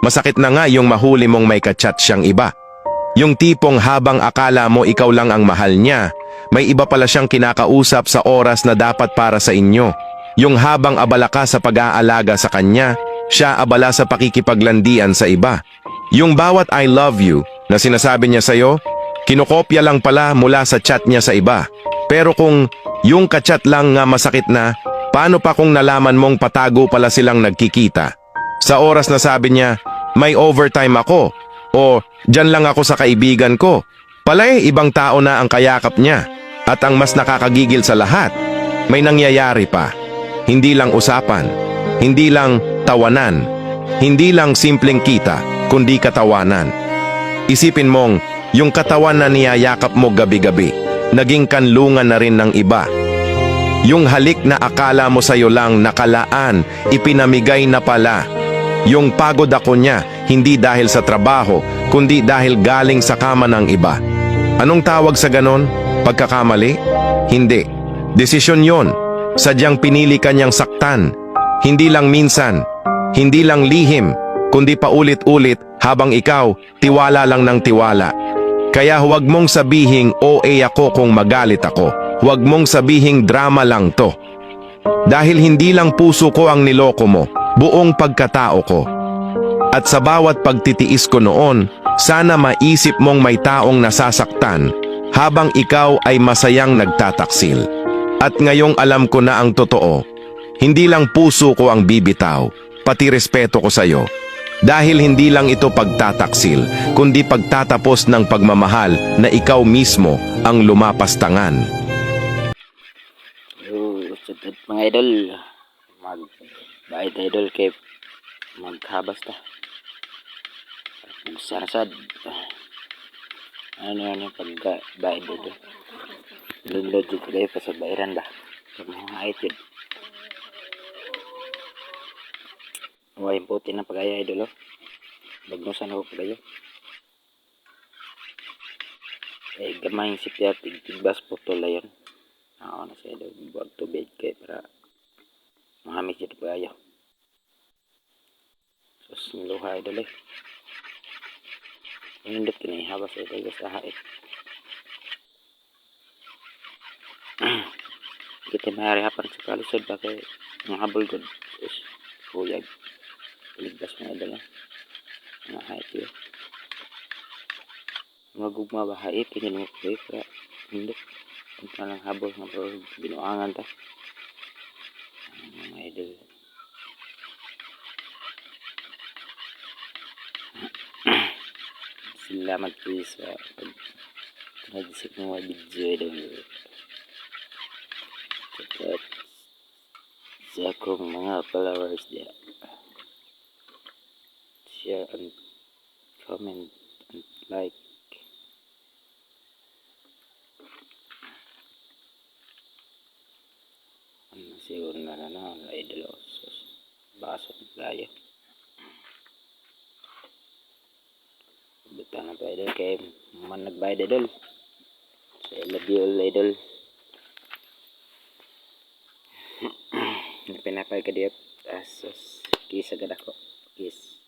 Masakit na nga yung mahuli mong may kachat siyang iba. Yung tipong habang akala mo ikaw lang ang mahal niya, may iba pala siyang kinakausap sa oras na dapat para sa inyo. Yung habang abala ka sa pag-aalaga sa kanya, siya abala sa pakikipaglandian sa iba. Yung bawat I love you na sinasabi niya sa'yo, kinokopya lang pala mula sa chat niya sa iba. Pero kung yung kachat lang nga masakit na, paano pa kung nalaman mong patago pala silang nagkikita? Sa oras na sabi niya, may overtime ako, o dyan lang ako sa kaibigan ko, pala'y ibang tao na ang kayakap niya. At ang mas nakakagigil sa lahat, may nangyayari pa. Hindi lang usapan, hindi lang tawanan, hindi lang simpleng kita, kundi katawanan. Isipin mong, yung katawan na niyayakap mo gabi-gabi, naging kanlungan na rin ng iba. Yung halik na akala mo sa'yo lang nakalaan, ipinamigay na pala. Yung pagod ako niya, hindi dahil sa trabaho, kundi dahil galing sa kama ng iba. Anong tawag sa ganon? Pagkakamali? Hindi. Desisyon yon. Sadyang pinili kanyang saktan. Hindi lang minsan, hindi lang lihim, kundi paulit-ulit habang ikaw, tiwala lang ng tiwala. Kaya huwag mong sabihing OA ako kung magalit ako. Huwag mong sabihing drama lang to. Dahil hindi lang puso ko ang niloko mo, buong pagkatao ko. At sa bawat pagtitiis ko noon, sana maisip mong may taong nasasaktan habang ikaw ay masayang nagtataksil. At ngayong alam ko na ang totoo, hindi lang puso ko ang bibitaw, pati respeto ko sa'yo. Dahil hindi lang ito pagtataksil, kundi pagtatapos ng pagmamahal na ikaw mismo ang lumapastangan. Mga idol, mag-bait idol kay maghabas ta. Magsarasad. Ano yung pag-bait idol? Lulod dito kayo pa sa bayaran ba? Sa mga ait yun. Huwag puti na pagaya idol oh. Bagnusan ako pagayo. Eh gamay yung sipya tigbas putol na yun. Ako na sa idol. Buwag tubig kayo para mahamit dito pagayo. Sus niluha idol eh. Hinindot kinahihabas idol sa hait. Kita mayari hapan sa kalisod ba kay mga habol good. Huyag. Ligdas mo idol mga hait yun. Magugma ba hait tingin mo kayo kaya hindot. Kung palang habol nga bro binuangan ta. Mga idol. Salamat po sa pag-nagisip mo mga video idol. At sa akong mga followers dia. Share and comment and like. Ano siguro na idol baso ng playa. Buta na pa idol kay man nagbayad idol. So I love you all idol. Pinapay ka diya asos kiss agad ako kiss